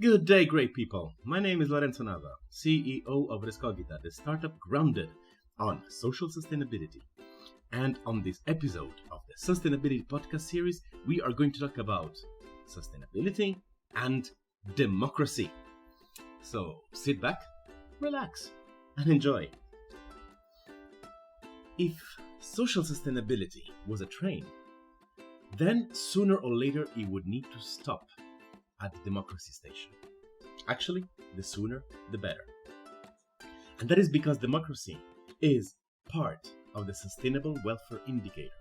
Good day, great people. My name is Lorenzo Nava, CEO of Rescogita, the startup grounded on social sustainability. And on this episode of the Sustainability Podcast series, we are going to talk about sustainability and democracy. So sit back, relax, and enjoy. If social sustainability was a train, then sooner or later it would need to stop at the democracy station. Actually, the sooner the better. And that is because democracy is part of the Sustainable Welfare Indicator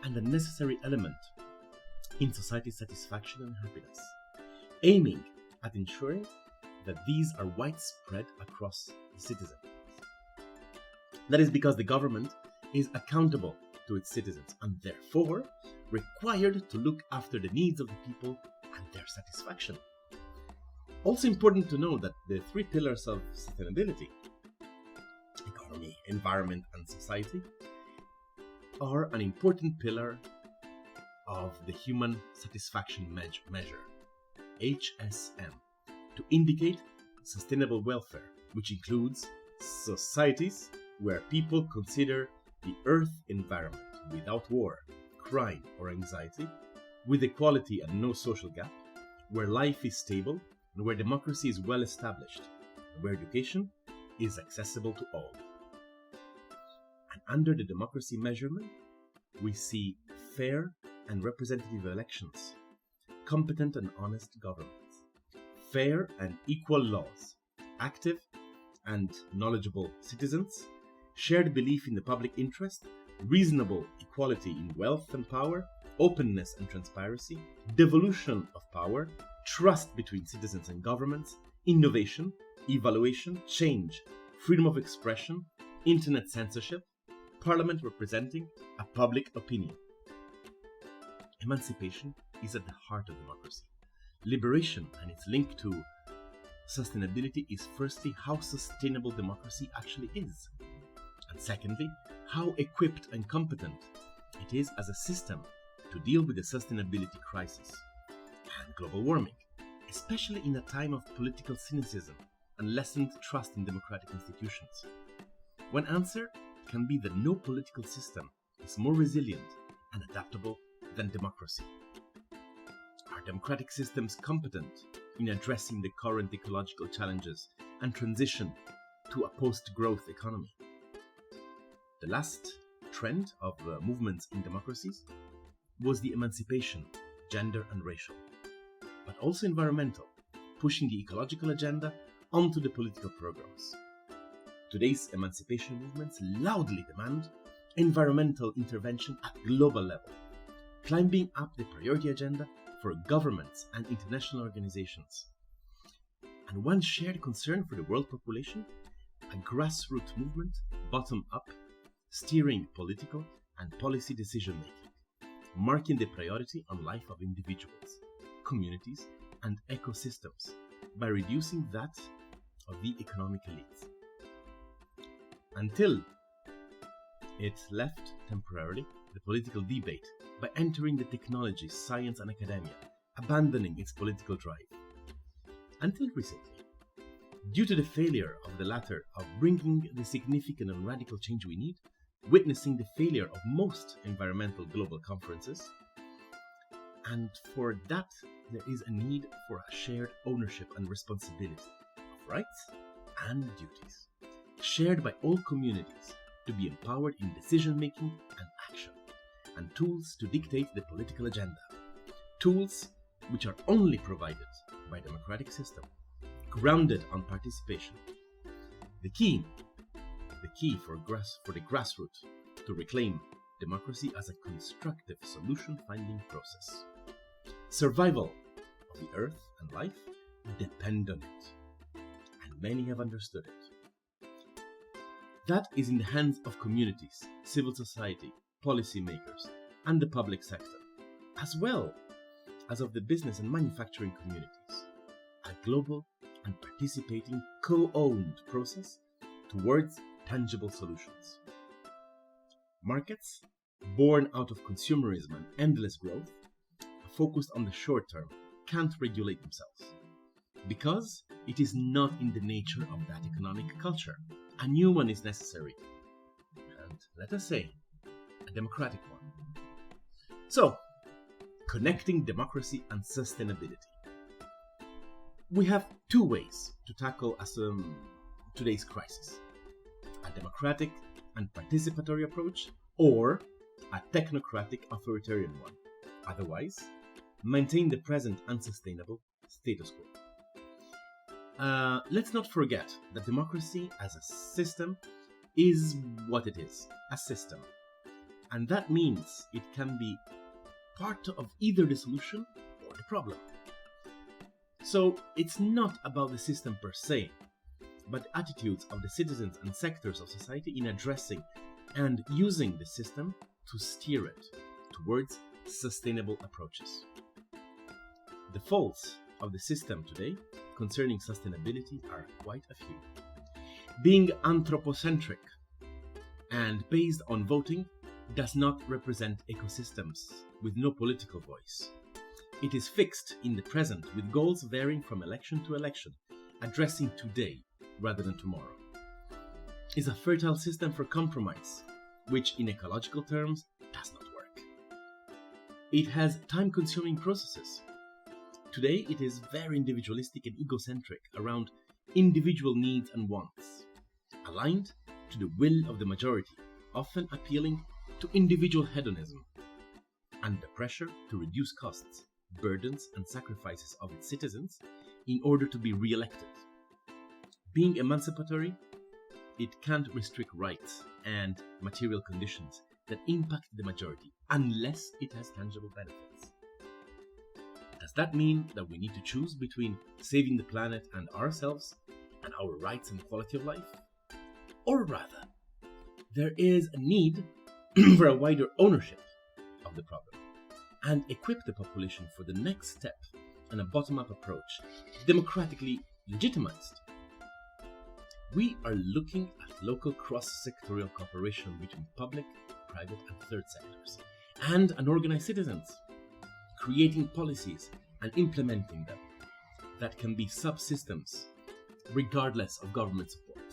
and a necessary element in society's satisfaction and happiness, aiming at ensuring that these are widespread across the citizen. That is because the government is accountable to its citizens and therefore required to look after the needs of the people and their satisfaction. Also important to know that the three pillars of sustainability, economy, environment, and society, are an important pillar of the Human Satisfaction Measure, HSM, to indicate sustainable welfare, which includes societies where people consider the Earth environment without war, crime, or anxiety, with equality and no social gap, where life is stable and where democracy is well established, and where education is accessible to all. And under the democracy measurement, we see fair and representative elections, competent and honest governments, fair and equal laws, active and knowledgeable citizens, shared belief in the public interest, reasonable equality in wealth and power, openness and transparency, devolution of power, trust between citizens and governments, innovation, evaluation, change, freedom of expression, internet censorship, parliament representing a public opinion. Emancipation is at the heart of democracy. Liberation and its link to sustainability is firstly how sustainable democracy actually is, and secondly, how equipped and competent it is as a system to deal with the sustainability crisis and global warming, especially in a time of political cynicism and lessened trust in democratic institutions. One answer can be that no political system is more resilient and adaptable than democracy. Are democratic systems competent in addressing the current ecological challenges and transition to a post-growth economy? The last trend of movements in democracies was the emancipation, gender and racial, but also environmental, pushing the ecological agenda onto the political programs. Today's emancipation movements loudly demand environmental intervention at global level, climbing up the priority agenda for governments and international organizations. And one shared concern for the world population, a grassroots movement, bottom up, steering political and policy decision-making, marking the priority on life of individuals, communities, and ecosystems by reducing that of the economic elite. Until it left temporarily the political debate by entering the technology, science, and academia, abandoning its political drive. Until recently, due to the failure of the latter of bringing the significant and radical change we need, witnessing the failure of most environmental global conferences, and for that there is a need for a shared ownership and responsibility of rights and duties, shared by all communities to be empowered in decision-making and action, and tools to dictate the political agenda, tools which are only provided by a democratic system, grounded on participation. The key for the grassroots to reclaim democracy as a constructive solution-finding process. Survival of the earth and life depend on it, and many have understood it. That is in the hands of communities, civil society, policymakers, and the public sector, as well as of the business and manufacturing communities. A global and participating co-owned process towards tangible solutions. Markets, born out of consumerism and endless growth, focused on the short term, can't regulate themselves. because it is not in the nature of that economic culture. A new one is necessary, and let us say, a democratic one. So, connecting democracy and sustainability. We have two ways to tackle today's crisis: a democratic and participatory approach, or a technocratic authoritarian one. Otherwise, maintain the present unsustainable status quo. Let's not forget that democracy as a system is what it is, a system. And that means it can be part of either the solution or the problem. So it's not about the system per se, but the attitudes of the citizens and sectors of society in addressing and using the system to steer it towards sustainable approaches. The faults of the system today concerning sustainability are quite a few. Being anthropocentric and based on voting does not represent ecosystems with no political voice. It is fixed in the present with goals varying from election to election, addressing today rather than tomorrow. Is a fertile system for compromise, which in ecological terms does not work. It has time-consuming processes. Today it is very individualistic and egocentric around individual needs and wants, aligned to the will of the majority, often appealing to individual hedonism, under pressure to reduce costs, burdens and sacrifices of its citizens in order to be re-elected. Being emancipatory, it can't restrict rights and material conditions that impact the majority unless it has tangible benefits. Does that mean that we need to choose between saving the planet and ourselves and our rights and quality of life? Or rather, there is a need for a wider ownership of the problem and equip the population for the next step and a bottom-up approach, democratically legitimized. We are looking at local cross-sectorial cooperation between public, private and third sectors, and unorganized citizens, creating policies and implementing them that can be subsystems regardless of government support.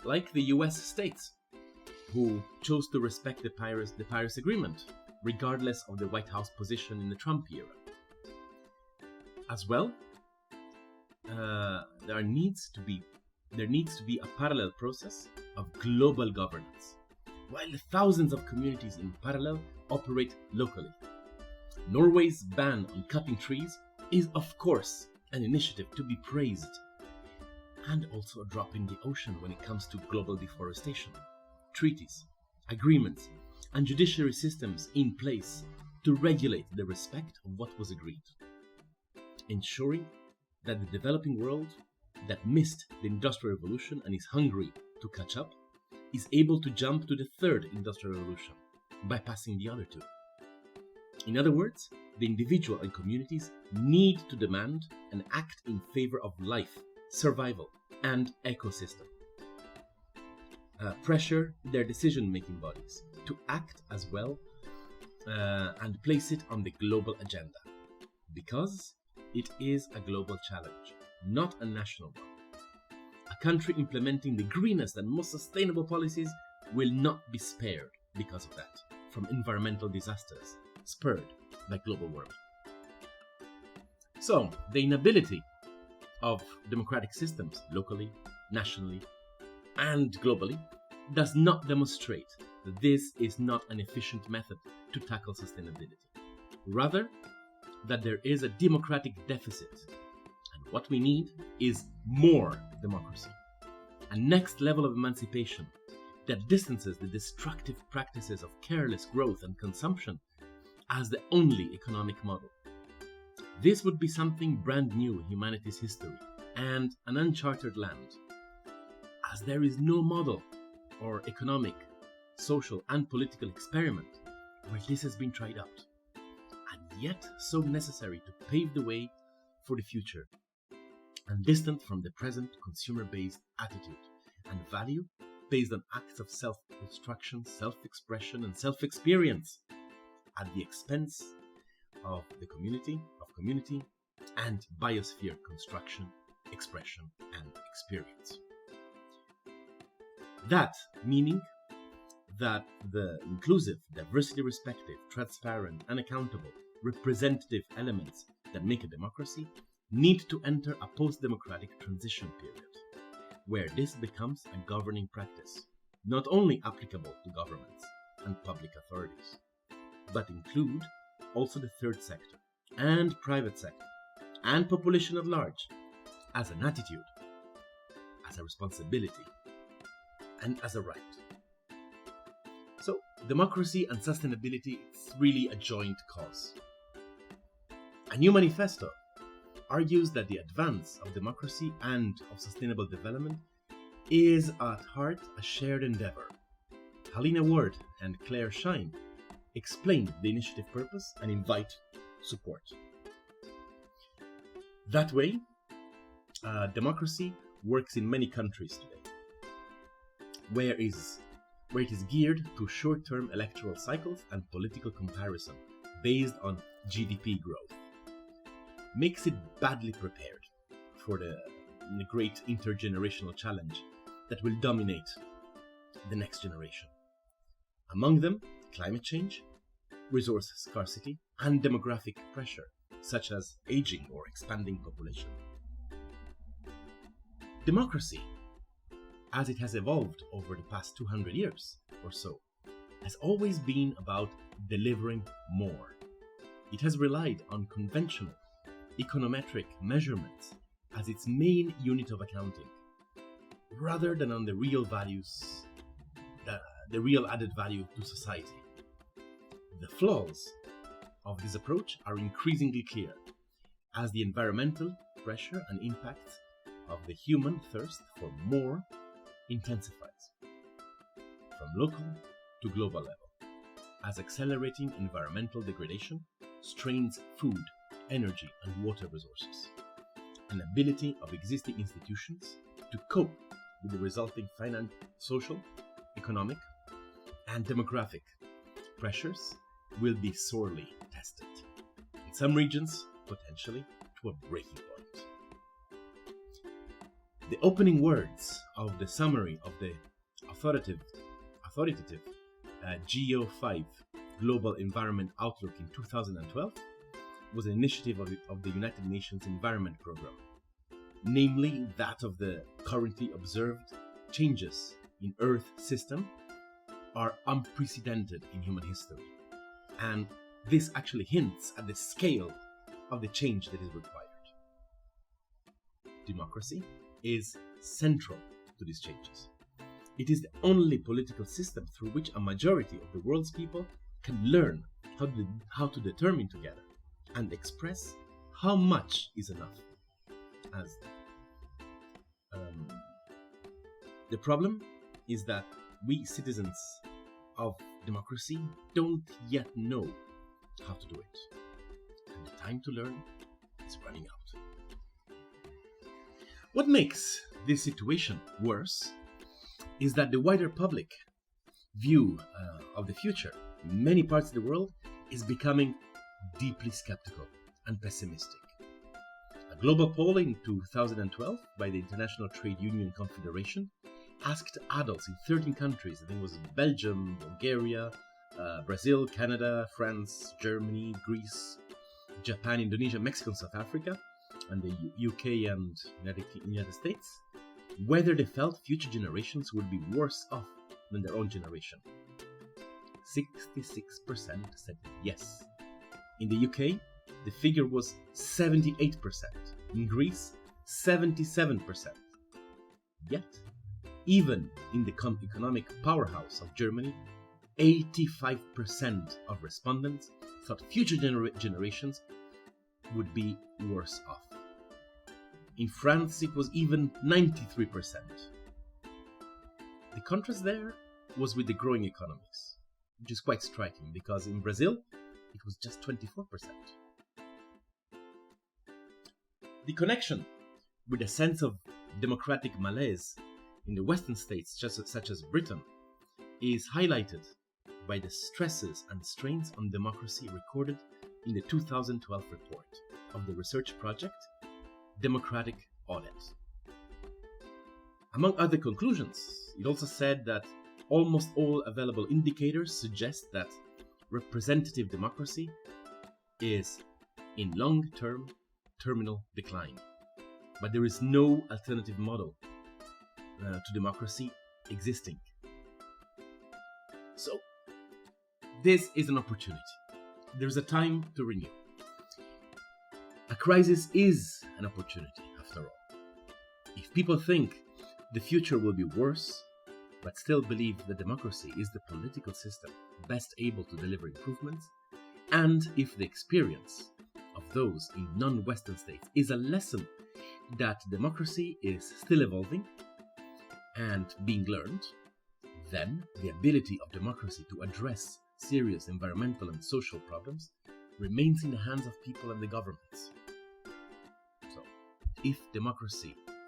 Like the US states, who chose to respect the Paris Agreement, regardless of the White House position in the Trump era. As well, there needs to be a parallel process of global governance, while the thousands of communities in parallel operate locally. Norway's ban on cutting trees is, of course, an initiative to be praised, and also a drop in the ocean when it comes to global deforestation. Treaties, agreements, and judiciary systems in place to regulate the respect of what was agreed, ensuring that the developing world that missed the Industrial Revolution and is hungry to catch up is able to jump to the third Industrial Revolution, bypassing the other two. In other words, the individual and communities need to demand and act in favor of life, survival, and ecosystem. Pressure their decision-making bodies to act as well and place it on the global agenda, because it is a global challenge, not a national one. A country implementing the greenest and most sustainable policies will not be spared because of that from environmental disasters spurred by global warming. So, the inability of democratic systems locally, nationally, and globally does not demonstrate that this is not an efficient method to tackle sustainability. Rather, that there is a democratic deficit, and what we need is more democracy, a next level of emancipation that distances the destructive practices of careless growth and consumption as the only economic model. This would be something brand new in humanity's history and an uncharted land, as there is no model or economic, social and political experiment where this has been tried out, and yet so necessary to pave the way for the future, and distant from the present consumer-based attitude and value based on acts of self-construction, self-expression and self-experience at the expense of the community, and biosphere construction, expression, and experience. That meaning that the inclusive, diversity respective, transparent, and accountable representative elements that make a democracy need to enter a post-democratic transition period, where this becomes a governing practice, not only applicable to governments and public authorities, but include also the third sector and private sector and population at large as an attitude, as a responsibility, and as a right. So, democracy and sustainability is really a joint cause. A new manifesto argues that the advance of democracy and of sustainable development is at heart a shared endeavor. Halina Ward and Claire Shine explain the initiative purpose and invite support. That way, democracy works in many countries today, where it is geared to short-term electoral cycles and political comparison based on GDP growth, makes it badly prepared for the great intergenerational challenge that will dominate the next generation. Among them, climate change, resource scarcity, and demographic pressure, such as aging or expanding population. Democracy, as it has evolved over the past 200 years or so, has always been about delivering more. It has relied on conventional econometric measurements as its main unit of accounting, rather than on the real values, the real added value to society. The flaws of this approach are increasingly clear as the environmental pressure and impact of the human thirst for more intensifies from local to global level, as accelerating environmental degradation strains food, energy, and water resources, an ability of existing institutions to cope with the resulting social, economic, and demographic pressures will be sorely tested. In some regions, potentially to a breaking point. The opening words of the summary of the authoritative GEO5 Global Environment Outlook in 2012 was an initiative of the United Nations Environment Programme, namely that of the currently observed changes in Earth system are unprecedented in human history, and this actually hints at the scale of the change that is required. Democracy is central to these changes. It is the only political system through which a majority of the world's people can learn how to determine together and express how much is enough. The problem is that we citizens of democracy don't yet know how to do it, and the time to learn is running out. What makes this situation worse is that the wider public view of the future in many parts of the world is becoming deeply skeptical and pessimistic. A global poll in 2012 by the International Trade Union Confederation asked adults in 13 countries, I think it was Belgium, Bulgaria, Brazil, Canada, France, Germany, Greece, Japan, Indonesia, Mexico, and South Africa, and the UK and United States, whether they felt future generations would be worse off than their own generation. 66% said yes. In the UK, the figure was 78%. In Greece, 77%. Yet, even in the economic powerhouse of Germany, 85% of respondents thought future generations would be worse off. In France, it was even 93%. The contrast there was with the growing economies, which is quite striking because in Brazil, it was just 24%. The connection with a sense of democratic malaise in the Western states, such as Britain, is highlighted by the stresses and strains on democracy recorded in the 2012 report of the research project Democratic Audit. Among other conclusions, it also said that almost all available indicators suggest that representative democracy is in long-term terminal decline. But there is no alternative model to democracy existing. So, this is an opportunity. There's a time to renew. A crisis is an opportunity, after all. If people think the future will be worse, but still believe that democracy is the political system best able to deliver improvements, and if the experience of those in non-Western states is a lesson that democracy is still evolving and being learned, then the ability of democracy to address serious environmental and social problems remains in the hands of people and the governments. So, if democracy